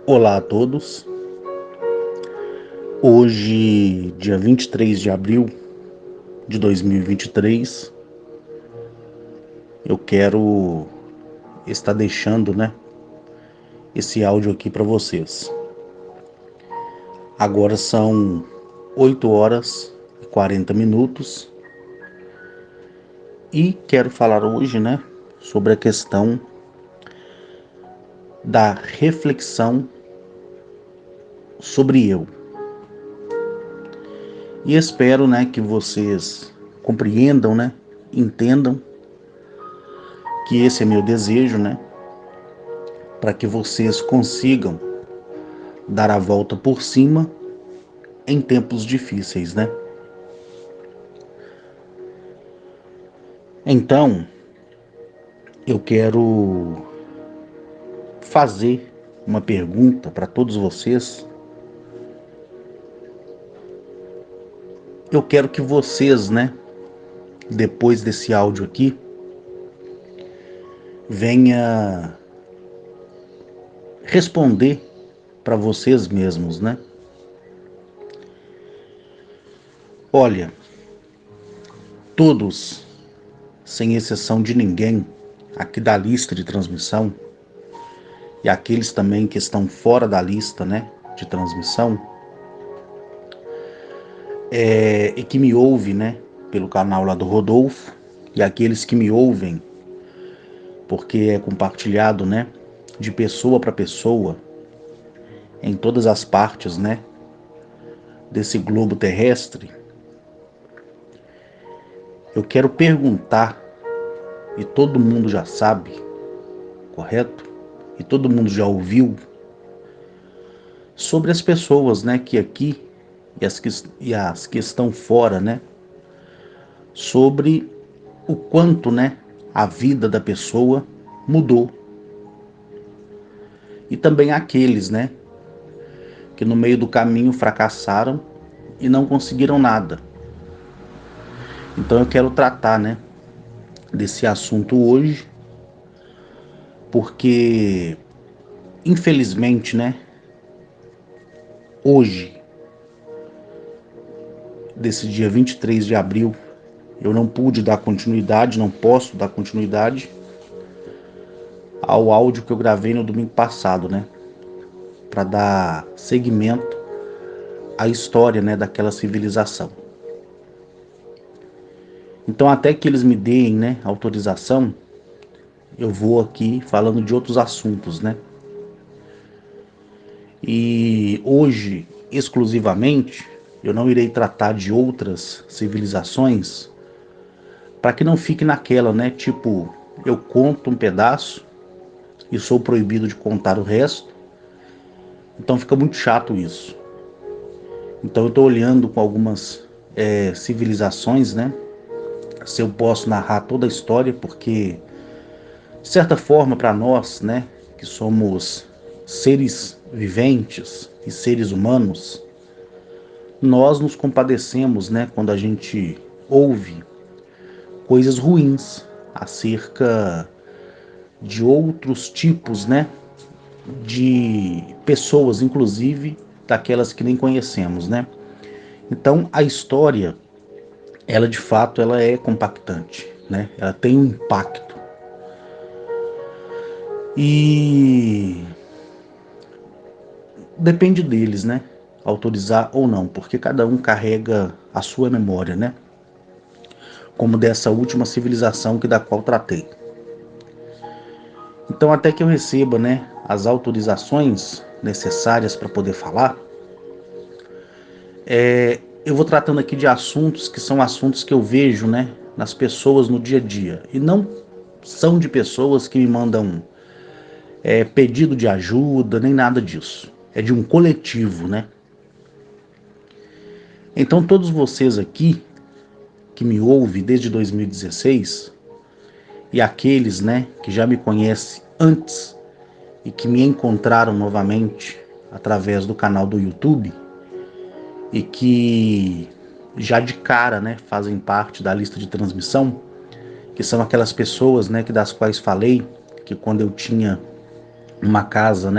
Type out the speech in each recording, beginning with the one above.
Olá a todos. Hoje, dia 23 de abril de 2023, eu quero estar deixando, esse áudio aqui para vocês. Agora são 8 horas e 40 minutos e quero falar hoje, sobre a questão da reflexão sobre eu. E espero, que vocês compreendam, entendam que esse é meu desejo, para que vocês consigam dar a volta por cima em tempos difíceis, Então, eu quero fazer uma pergunta para todos vocês. Eu quero que vocês, depois desse áudio aqui, venha responder para vocês mesmos, Olha, todos, sem exceção de ninguém, aqui da lista de transmissão, e aqueles também que estão fora da lista, de transmissão, e que me ouvem, pelo canal lá do Rodolfo, e aqueles que me ouvem porque é compartilhado, de pessoa para pessoa, em todas as partes, desse globo terrestre. Eu quero perguntar, e todo mundo já sabe, correto? E todo mundo já ouviu, sobre as pessoas, que aqui e as que estão fora, sobre o quanto, a vida da pessoa mudou. E também aqueles, que no meio do caminho fracassaram e não conseguiram nada. Então eu quero tratar, desse assunto hoje, porque infelizmente, hoje, desse dia 23 de abril, eu não pude dar continuidade, não posso dar continuidade ao áudio que eu gravei no domingo passado, para dar seguimento à história, daquela civilização. Então, até que eles me deem, autorização, eu vou aqui falando de outros assuntos, E hoje, exclusivamente, eu não irei tratar de outras civilizações, para que não fique naquela, tipo, eu conto um pedaço e sou proibido de contar o resto. Então fica muito chato isso. Então eu estou olhando com algumas civilizações, se eu posso narrar toda a história, porque de certa forma para nós, que somos seres viventes e seres humanos, nós nos compadecemos, quando a gente ouve coisas ruins acerca de outros tipos, de pessoas, inclusive daquelas que nem conhecemos, Então a história, ela de fato, ela é compactante, Ela tem um impacto. E depende deles, autorizar ou não, porque cada um carrega a sua memória, Como dessa última civilização da qual tratei. Então, até que eu receba, as autorizações necessárias para poder falar, eu vou tratando aqui de assuntos que são assuntos que eu vejo, nas pessoas no dia a dia. E não são de pessoas que me mandam pedido de ajuda, nem nada disso. É de um coletivo, Então, todos vocês aqui que me ouvem desde 2016 e aqueles, que já me conhecem antes e que me encontraram novamente através do canal do YouTube e que já de cara, fazem parte da lista de transmissão, que são aquelas pessoas, das quais falei, que quando eu tinha uma casa,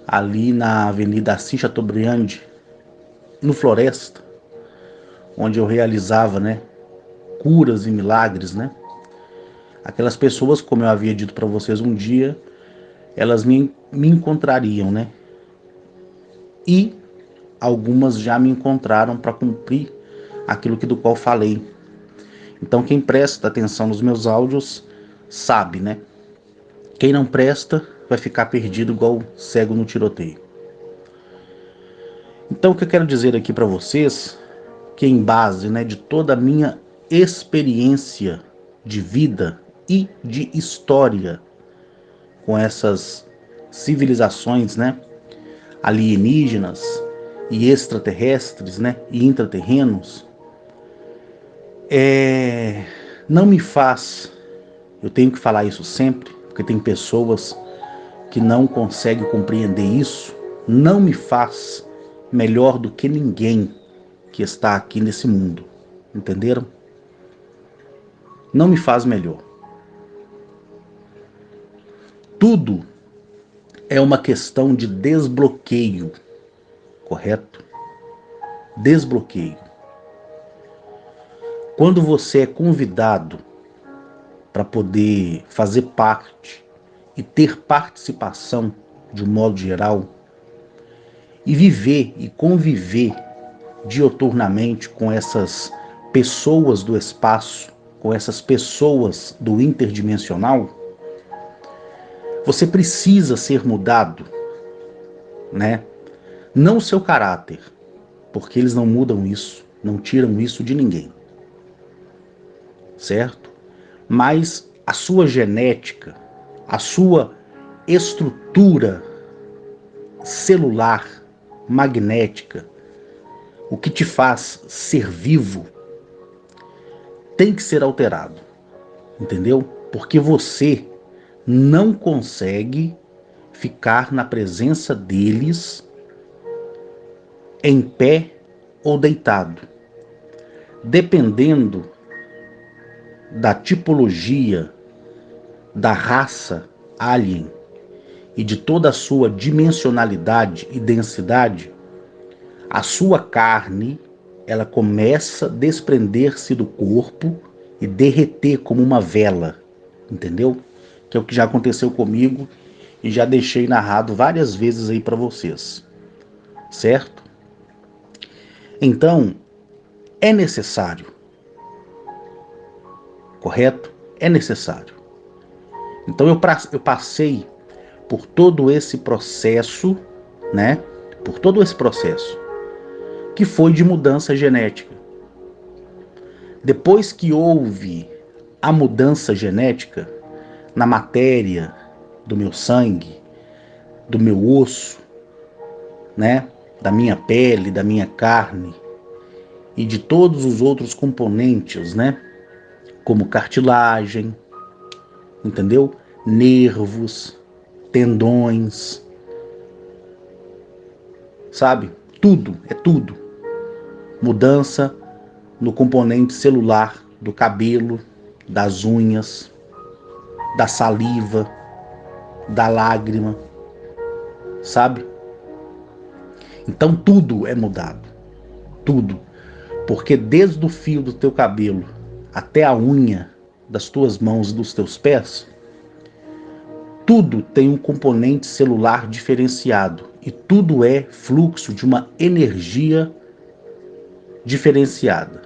ali na Avenida Assis Chateaubriand, no Floresta, onde eu realizava, né, curas e milagres, né? Aquelas pessoas, como eu havia dito para vocês um dia, elas me encontrariam, né? E algumas já me encontraram para cumprir aquilo do qual falei. Então quem presta atenção nos meus áudios sabe, né? Quem não presta vai ficar perdido igual cego no tiroteio. Então o que eu quero dizer aqui para vocês, que em base, né, de toda a minha experiência de vida e de história com essas civilizações, né, alienígenas e extraterrestres, né, e intraterrenos, não me faz, eu tenho que falar isso sempre, porque tem pessoas que não conseguem compreender isso, não me faz melhor do que ninguém que está aqui nesse mundo, entenderam? Não me faz melhor. Tudo é uma questão de desbloqueio, correto? Desbloqueio. Quando você é convidado para poder fazer parte e ter participação de um modo geral e viver e conviver dioturnamente com essas pessoas do espaço, com essas pessoas do interdimensional, você precisa ser mudado, né? Não o seu caráter, porque eles não mudam isso, não tiram isso de ninguém, certo? Mas a sua genética, a sua estrutura celular, magnética, o que te faz ser vivo, tem que ser alterado, entendeu? Porque você não consegue ficar na presença deles em pé ou deitado. Dependendo da tipologia, da raça alien e de toda a sua dimensionalidade e densidade, a sua carne, ela começa a desprender-se do corpo e derreter como uma vela, entendeu? Que é o que já aconteceu comigo e já deixei narrado várias vezes aí para vocês, certo? Então, é necessário, correto? É necessário. Então eu passei por todo esse processo, né? Por todo esse processo, que foi de mudança genética. Depois que houve a mudança genética na matéria do meu sangue, do meu osso, né? Da minha pele, da minha carne e de todos os outros componentes, né? Como cartilagem, entendeu? Nervos, tendões, sabe? Tudo, é tudo. Mudança no componente celular do cabelo, das unhas, da saliva, da lágrima, sabe? Então tudo é mudado, tudo. Porque desde o fio do teu cabelo até a unha das tuas mãos e dos teus pés, tudo tem um componente celular diferenciado e tudo é fluxo de uma energia diferenciada.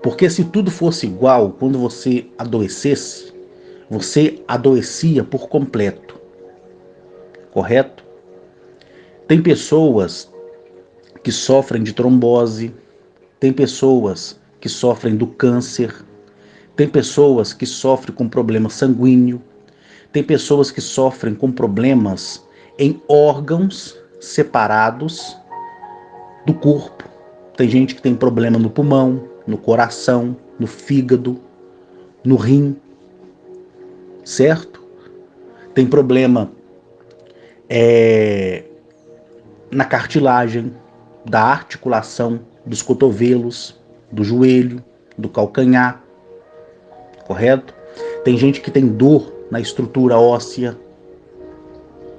Porque se tudo fosse igual, quando você adoecesse, você adoecia por completo, correto? Tem pessoas que sofrem de trombose, tem pessoas que sofrem do câncer, tem pessoas que sofrem com problema sanguíneo, tem pessoas que sofrem com problemas em órgãos separados do corpo. Tem gente que tem problema no pulmão, no coração, no fígado, no rim, certo? Tem problema na cartilagem, da articulação dos cotovelos, do joelho, do calcanhar, correto? Tem gente que tem dor na estrutura óssea,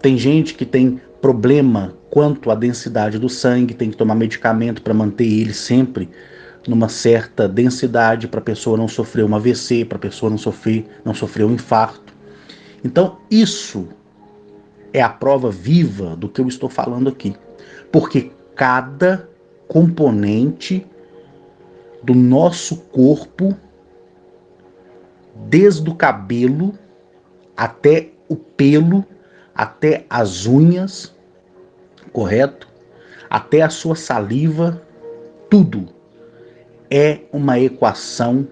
tem gente que tem problema quanto à densidade do sangue, tem que tomar medicamento para manter ele sempre numa certa densidade, para a pessoa não sofrer um AVC, para a pessoa não sofrer um infarto. Então, isso é a prova viva do que eu estou falando aqui. Porque cada componente do nosso corpo, desde o cabelo até o pelo, até as unhas, correto? Até a sua saliva, tudo é uma equação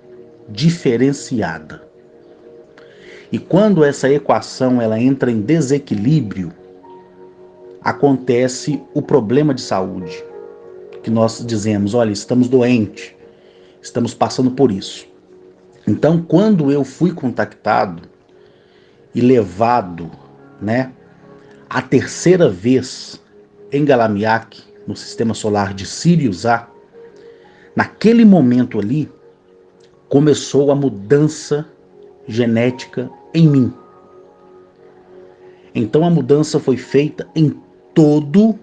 diferenciada. E quando essa equação ela entra em desequilíbrio, acontece o problema de saúde, que nós dizemos, olha, estamos doentes, estamos passando por isso. Então, quando eu fui contactado e levado, né, a terceira vez em Galamiak, no sistema solar de Sirius A, naquele momento ali, começou a mudança genética em mim. Então a mudança foi feita em todo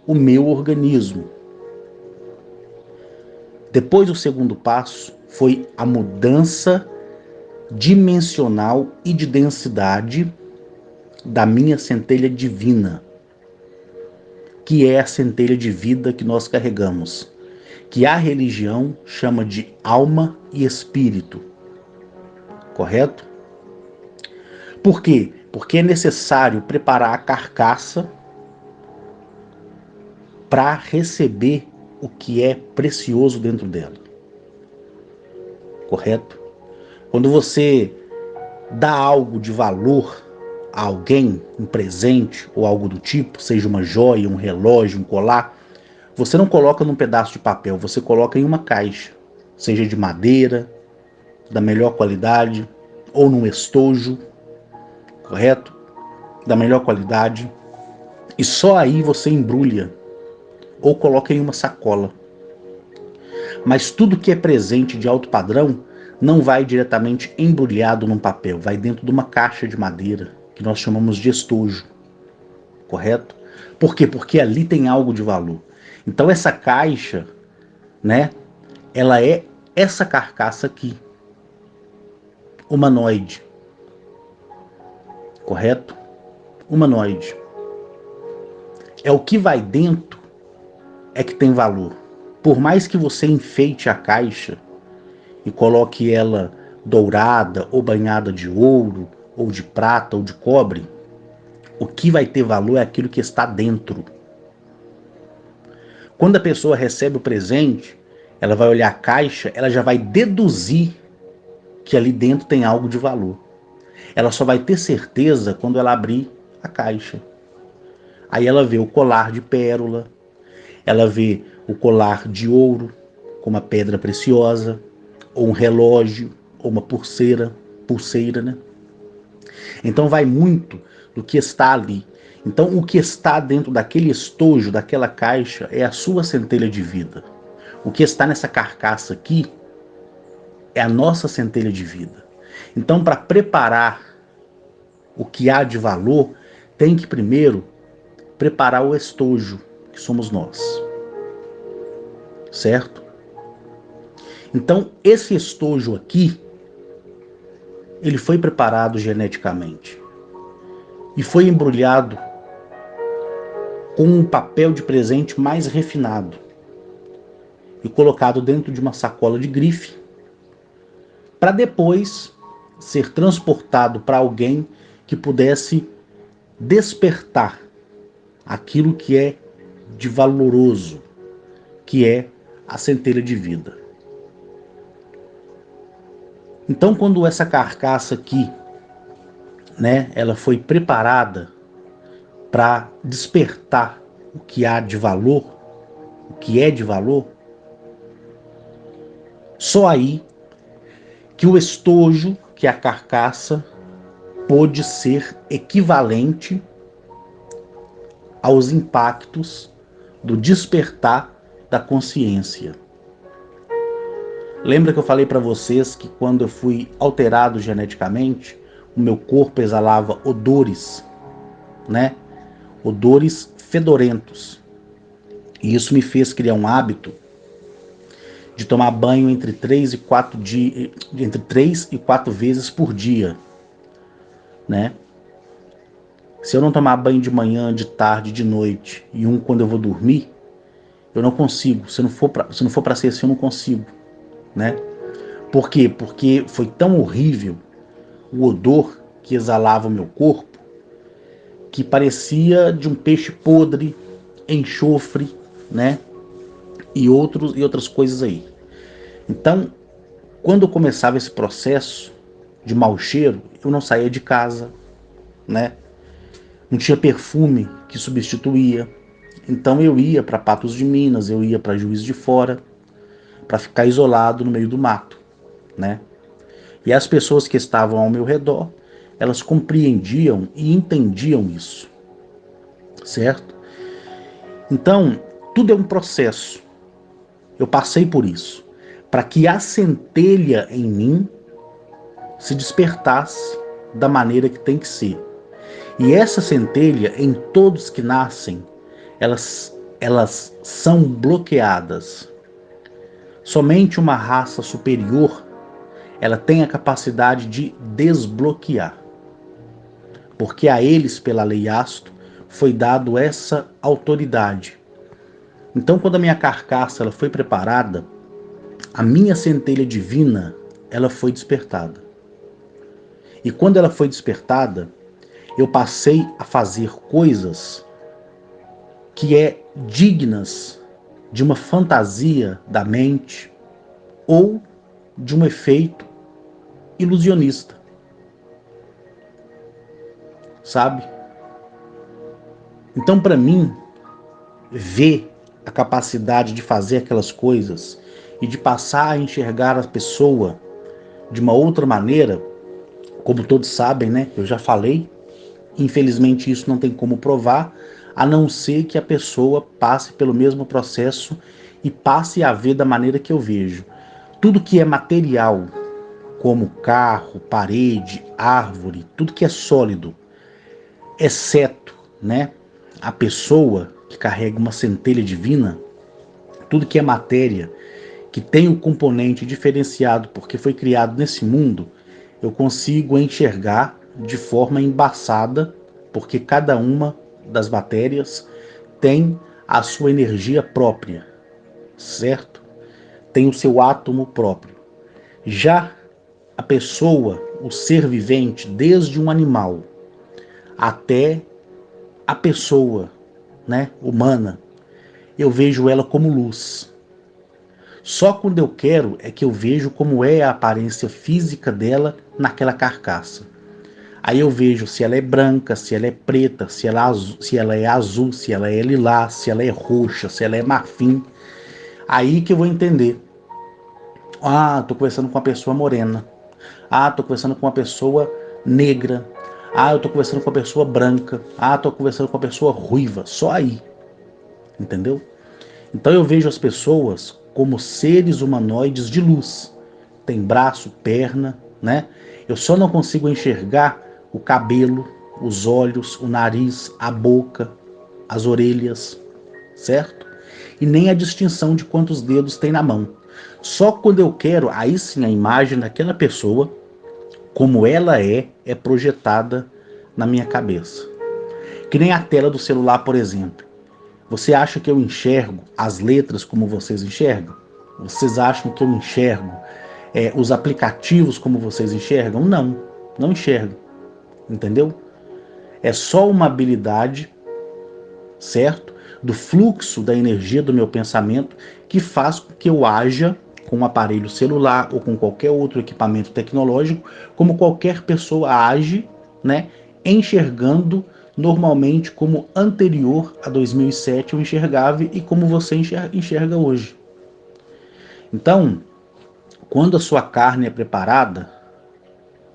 o meu organismo. Depois o segundo passo foi a mudança dimensional e de densidade da minha centelha divina, que é a centelha de vida que nós carregamos, que a religião chama de alma e espírito. Correto? Por quê? Porque é necessário preparar a carcaça para receber o que é precioso dentro dela. Correto? Quando você dá algo de valor a alguém, um presente ou algo do tipo, seja uma joia, um relógio, um colar, você não coloca num pedaço de papel, você coloca em uma caixa, seja de madeira, da melhor qualidade, ou num estojo, correto? Da melhor qualidade. E só aí você embrulha ou coloca em uma sacola. Mas tudo que é presente de alto padrão não vai diretamente embrulhado num papel, vai dentro de uma caixa de madeira, que nós chamamos de estojo, correto? Por quê? Porque ali tem algo de valor. Então essa caixa, né, ela é essa carcaça aqui, humanoide, correto? Humanoide. É o que vai dentro é que tem valor. Por mais que você enfeite a caixa e coloque ela dourada ou banhada de ouro, ou de prata, ou de cobre, o que vai ter valor é aquilo que está dentro. Quando a pessoa recebe o presente, ela vai olhar a caixa, ela já vai deduzir que ali dentro tem algo de valor. Ela só vai ter certeza quando ela abrir a caixa. Aí ela vê o colar de pérola, ela vê o colar de ouro, com uma pedra preciosa, ou um relógio, ou uma pulseira, né? Então vai muito do que está ali. Então o que está dentro daquele estojo, daquela caixa, é a sua centelha de vida. O que está nessa carcaça aqui é a nossa centelha de vida. Então, para preparar o que há de valor, tem que primeiro preparar o estojo, que somos nós. Certo? Então, esse estojo aqui, ele foi preparado geneticamente e foi embrulhado com um papel de presente mais refinado e colocado dentro de uma sacola de grife para depois ser transportado para alguém que pudesse despertar aquilo que é de valoroso, que é a centelha de vida. Então, quando essa carcaça aqui, né, ela foi preparada para despertar o que há de valor, o que é de valor, só aí que o estojo, que é a carcaça, pôde ser equivalente aos impactos do despertar da consciência. Lembra que eu falei para vocês que quando eu fui alterado geneticamente, o meu corpo exalava odores, né? odores fedorentos. E isso me fez criar um hábito de tomar banho entre 3 e 4 vezes por dia, né? Se eu não tomar banho de manhã, de tarde, de noite e um quando eu vou dormir, eu não consigo. Se não for para ser assim, eu não consigo, né? Por quê? Porque foi tão horrível o odor que exalava o meu corpo que parecia de um peixe podre, enxofre, né? E outras coisas aí. Então, quando eu começava esse processo de mau cheiro, eu não saía de casa, né? Não tinha perfume que substituía. Então eu ia para Patos de Minas, eu ia para Juiz de Fora, para ficar isolado no meio do mato, né? E as pessoas que estavam ao meu redor, elas compreendiam e entendiam isso, certo? Então, tudo é um processo. Eu passei por isso, para que a centelha em mim se despertasse da maneira que tem que ser. E essa centelha, em todos que nascem, elas são bloqueadas. Somente uma raça superior, ela tem a capacidade de desbloquear. Porque a eles, pela lei Asto, foi dado essa autoridade. Então, quando a minha carcaça ela foi preparada, a minha centelha divina, ela foi despertada. E quando ela foi despertada, eu passei a fazer coisas que é dignas de uma fantasia da mente ou de um efeito ilusionista, sabe? Então, para mim, ver a capacidade de fazer aquelas coisas e de passar a enxergar a pessoa de uma outra maneira, como todos sabem, né? Eu já falei, infelizmente isso não tem como provar, a não ser que a pessoa passe pelo mesmo processo e passe a ver da maneira que eu vejo. Tudo que é material, como carro, parede, árvore, tudo que é sólido, exceto, né, a pessoa que carrega uma centelha divina, tudo que é matéria, que tem o componente diferenciado porque foi criado nesse mundo, eu consigo enxergar de forma embaçada, porque cada uma das matérias tem a sua energia própria, certo? Tem o seu átomo próprio. Já a pessoa, o ser vivente, desde um animal até a pessoa, né, humana, eu vejo ela como luz. Só quando eu quero é que eu vejo como é a aparência física dela naquela carcaça. Aí eu vejo se ela é branca, se ela é preta, se ela é azul, se ela é lilás, se ela é roxa, se ela é marfim. Aí que eu vou entender. Ah, tô conversando com uma pessoa morena. Ah, tô conversando com uma pessoa negra. Ah, eu tô conversando com uma pessoa branca. Ah, tô conversando com uma pessoa ruiva. Só aí. Entendeu? Então eu vejo as pessoas como seres humanoides de luz. Tem braço, perna, né? Eu só não consigo enxergar o cabelo, os olhos, o nariz, a boca, as orelhas, certo? E nem a distinção de quantos dedos tem na mão. Só quando eu quero, aí sim a imagem daquela pessoa, como ela é projetada na minha cabeça. Que nem a tela do celular, por exemplo. Você acha que eu enxergo as letras como vocês enxergam? Vocês acham que eu enxergo os aplicativos como vocês enxergam? Não, não enxergo. Entendeu? É só uma habilidade, certo? Do fluxo da energia do meu pensamento que faz com que eu haja com um aparelho celular ou com qualquer outro equipamento tecnológico, como qualquer pessoa age, né? Enxergando normalmente como anterior a 2007 eu enxergava e como você enxerga hoje. Então, quando a sua carne é preparada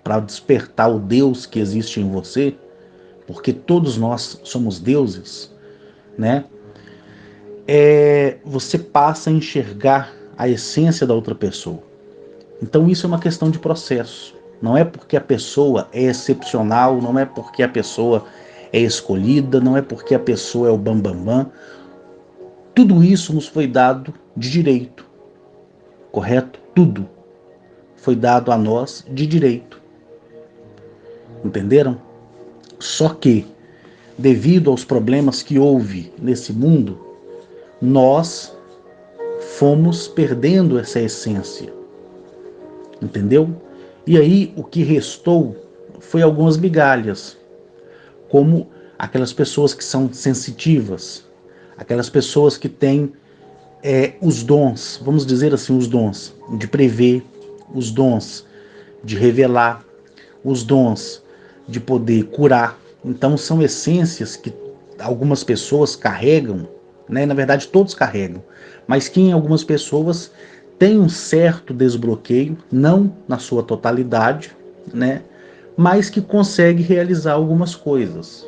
para despertar o Deus que existe em você, porque todos nós somos deuses, né? Você passa a enxergar a essência da outra pessoa. Então isso é uma questão de processo. Não é porque a pessoa é excepcional, não é porque a pessoa é escolhida, não é porque a pessoa é o bambambam. Bam, bam. Tudo isso nos foi dado de direito, correto? Tudo foi dado a nós de direito, entenderam? Só que, devido aos problemas que houve nesse mundo, nós fomos perdendo essa essência, entendeu? E aí o que restou foi algumas migalhas, como aquelas pessoas que são sensitivas, aquelas pessoas que têm os dons, vamos dizer assim, os dons de prever, os dons de revelar, os dons de poder curar. Então são essências que algumas pessoas carregam, né? Na verdade todos carregam, mas que em algumas pessoas tem um certo desbloqueio, não na sua totalidade, né? Mas que consegue realizar algumas coisas.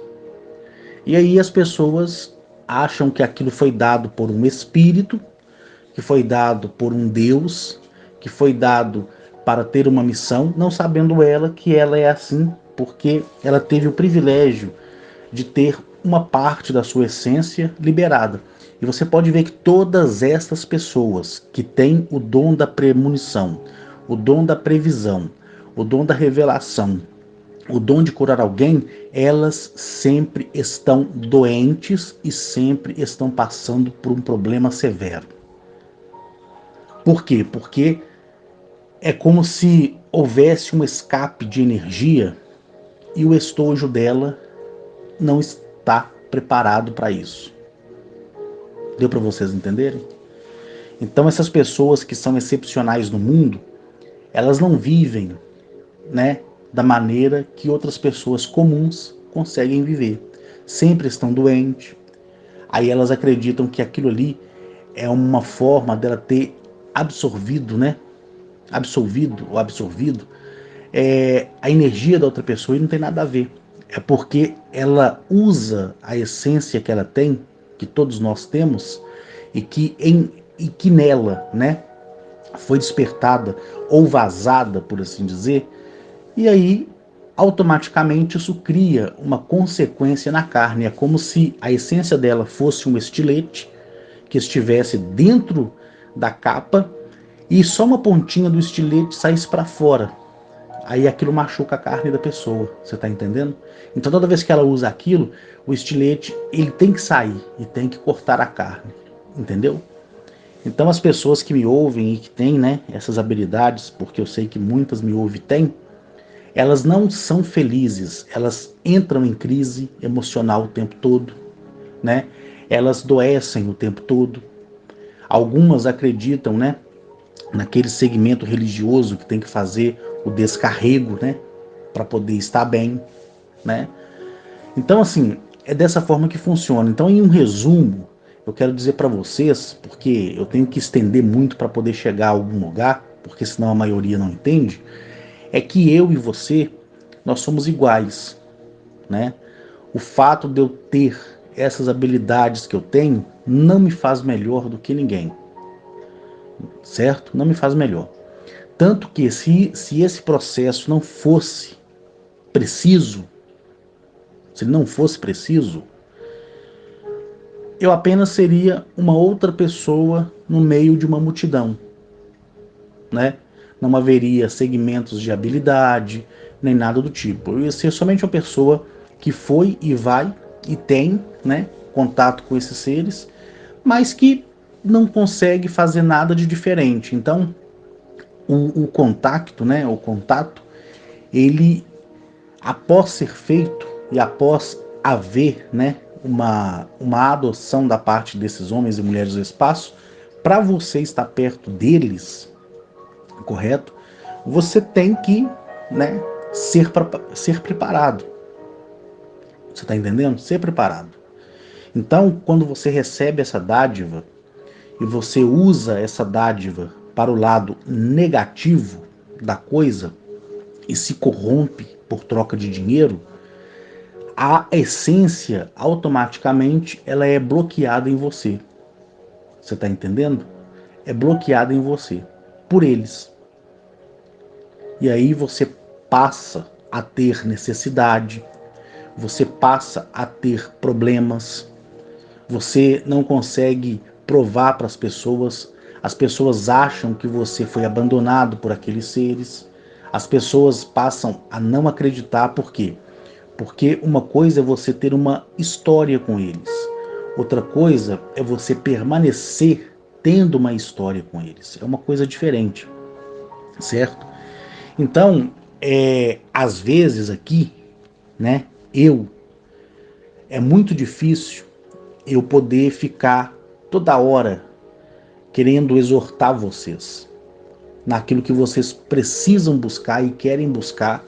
E aí as pessoas acham que aquilo foi dado por um espírito, que foi dado por um Deus, que foi dado para ter uma missão, não sabendo ela que ela é assim, porque ela teve o privilégio de ter uma parte da sua essência liberada. E você pode ver que todas estas pessoas que têm o dom da premonição, o dom da previsão, o dom da revelação, o dom de curar alguém, elas sempre estão doentes e sempre estão passando por um problema severo. Por quê? Porque é como se houvesse um escape de energia e o estojo dela não está preparado para isso. Deu para vocês entenderem? Então essas pessoas que são excepcionais no mundo, elas não vivem, né, da maneira que outras pessoas comuns conseguem viver. Sempre estão doentes. Aí elas acreditam que aquilo ali é uma forma dela ter absorvido, né? Absolvido ou absorvido a energia da outra pessoa e não tem nada a ver. É porque ela usa a essência que ela tem, que todos nós temos, e que nela, né, foi despertada ou vazada, por assim dizer, e aí automaticamente isso cria uma consequência na carne. É como se a essência dela fosse um estilete que estivesse dentro da capa e só uma pontinha do estilete saísse para fora. Aí aquilo machuca a carne da pessoa, você tá entendendo? Então toda vez que ela usa aquilo, o estilete ele tem que sair e tem que cortar a carne, entendeu? Então as pessoas que me ouvem e que têm, né, essas habilidades, porque eu sei que muitas me ouvem e têm, elas não são felizes, elas entram em crise emocional o tempo todo, né? Elas doecem o tempo todo. Algumas acreditam, né, naquele segmento religioso que tem que fazer o descarrego, né, para poder estar bem, né? Então, assim, é dessa forma que funciona. Então, em um resumo, eu quero dizer para vocês, porque eu tenho que estender muito para poder chegar a algum lugar, porque senão a maioria não entende, é que eu e você, nós somos iguais, né? O fato de eu ter essas habilidades que eu tenho não me faz melhor do que ninguém, certo? Não me faz melhor. Tanto que se esse processo não fosse preciso, se ele não fosse preciso, eu apenas seria uma outra pessoa no meio de uma multidão, né? Não haveria segmentos de habilidade, nem nada do tipo. Eu ia ser somente uma pessoa que foi e vai e tem, né, contato com esses seres, mas que não consegue fazer nada de diferente. Então, o contato, né, o contato, ele, após ser feito e após haver, né, uma adoção da parte desses homens e mulheres do espaço, para você estar perto deles, correto? Você tem que, né, ser preparado. Você está entendendo? Ser preparado. Então, quando você recebe essa dádiva e você usa essa dádiva para o lado negativo da coisa e se corrompe por troca de dinheiro, a essência automaticamente ela é bloqueada em você. Você está entendendo? É bloqueada em você por eles. E aí você passa a ter necessidade, você passa a ter problemas, você não consegue provar para as pessoas acham que você foi abandonado por aqueles seres, as pessoas passam a não acreditar. Por quê? Porque uma coisa é você ter uma história com eles, outra coisa é você permanecer tendo uma história com eles. É uma coisa diferente, certo? Então, às vezes aqui, né, é muito difícil eu poder ficar toda hora querendo exortar vocês naquilo que vocês precisam buscar e querem buscar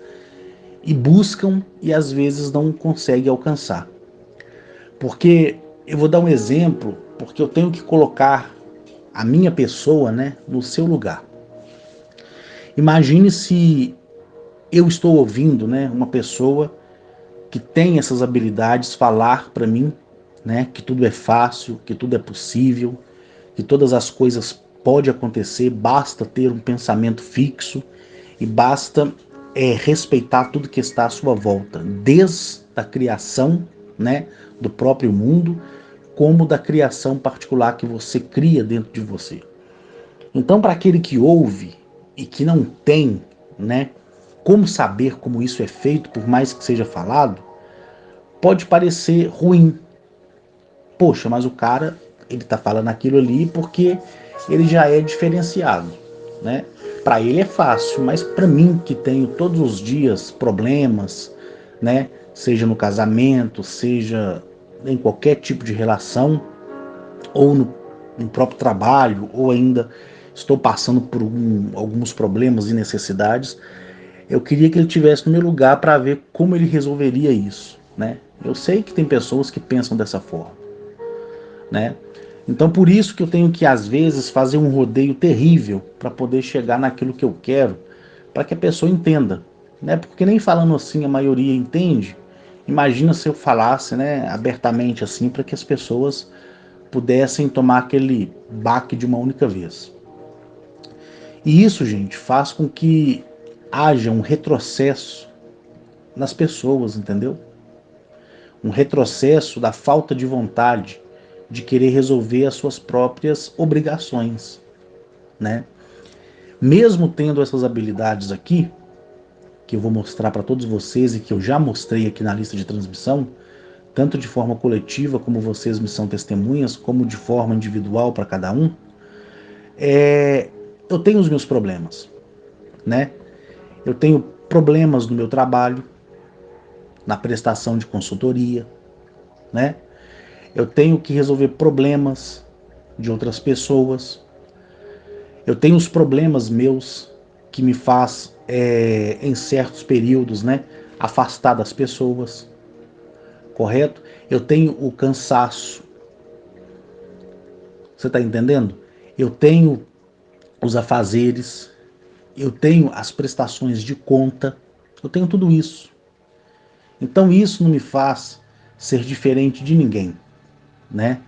e buscam e às vezes não conseguem alcançar. Porque eu vou dar um exemplo, porque eu tenho que colocar a minha pessoa, né, no seu lugar. Imagine se eu estou ouvindo, né, uma pessoa que tem essas habilidades falar para mim, né, que tudo é fácil, que tudo é possível, que todas as coisas podem acontecer, basta ter um pensamento fixo e basta respeitar tudo que está à sua volta, desde a criação, né, do próprio mundo, como da criação particular que você cria dentro de você. Então, para aquele que ouve e que não tem, né, como saber como isso é feito, por mais que seja falado, pode parecer ruim. Poxa, mas o cara, ele está falando aquilo ali porque ele já é diferenciado, né? Para ele é fácil, mas para mim que tenho todos os dias problemas, né? Seja no casamento, seja em qualquer tipo de relação, ou no próprio trabalho, ou ainda estou passando por alguns problemas e necessidades, eu queria que ele tivesse no meu lugar para ver como ele resolveria isso, né? Eu sei que tem pessoas que pensam dessa forma, né? Então por isso que eu tenho que às vezes fazer um rodeio terrível para poder chegar naquilo que eu quero, para que a pessoa entenda, né? Porque nem falando assim a maioria entende. Imagina se eu falasse, né, abertamente assim, para que as pessoas pudessem tomar aquele baque de uma única vez. E isso, gente, faz com que haja um retrocesso nas pessoas, entendeu? Um retrocesso da falta de vontade de querer resolver as suas próprias obrigações, né? Mesmo tendo essas habilidades aqui, que eu vou mostrar para todos vocês e que eu já mostrei aqui na lista de transmissão, tanto de forma coletiva, como vocês me são testemunhas, como de forma individual para cada um, eu tenho os meus problemas, né? Eu tenho problemas no meu trabalho, na prestação de consultoria, né? Eu tenho que resolver problemas de outras pessoas. Eu tenho os problemas meus que me faz, em certos períodos, né, afastar das pessoas, correto? Eu tenho o cansaço, você está entendendo? Eu tenho os afazeres, eu tenho as prestações de conta, eu tenho tudo isso. Então isso não me faz ser diferente de ninguém, né?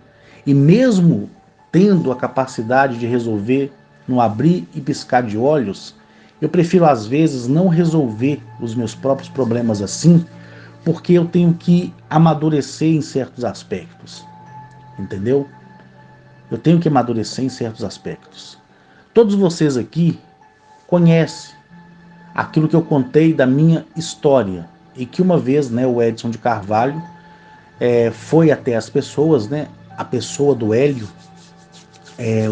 E mesmo tendo a capacidade de resolver no abrir e piscar de olhos, eu prefiro às vezes não resolver os meus próprios problemas assim, porque eu tenho que amadurecer em certos aspectos, entendeu? Eu tenho que amadurecer em certos aspectos. Todos vocês aqui conhecem aquilo que eu contei da minha história e que uma vez, né, o Edson de Carvalho foi até as pessoas, né, a pessoa do Hélio,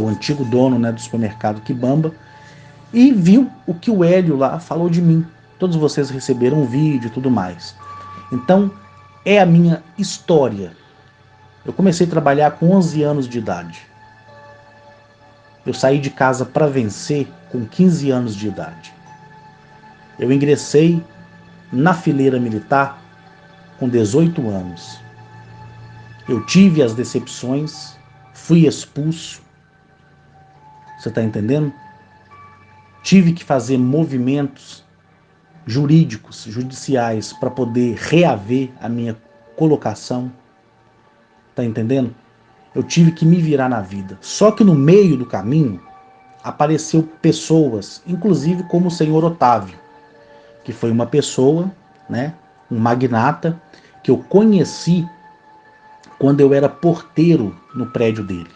o antigo dono, né, do supermercado Kibamba, e viu o que o Hélio lá falou de mim. Todos vocês receberam um vídeo e tudo mais. Então, é a minha história. Eu comecei a trabalhar com 11 anos de idade. Eu saí de casa para vencer com 15 anos de idade. Eu ingressei na fileira militar com 18 anos. Eu tive as decepções, fui expulso. Você está entendendo? Tive que fazer movimentos jurídicos, judiciais, para poder reaver a minha colocação. Tá entendendo? Eu tive que me virar na vida. Só que no meio do caminho apareceu pessoas, inclusive como o senhor Otávio, que foi uma pessoa, né, um magnata, que eu conheci quando eu era porteiro no prédio dele.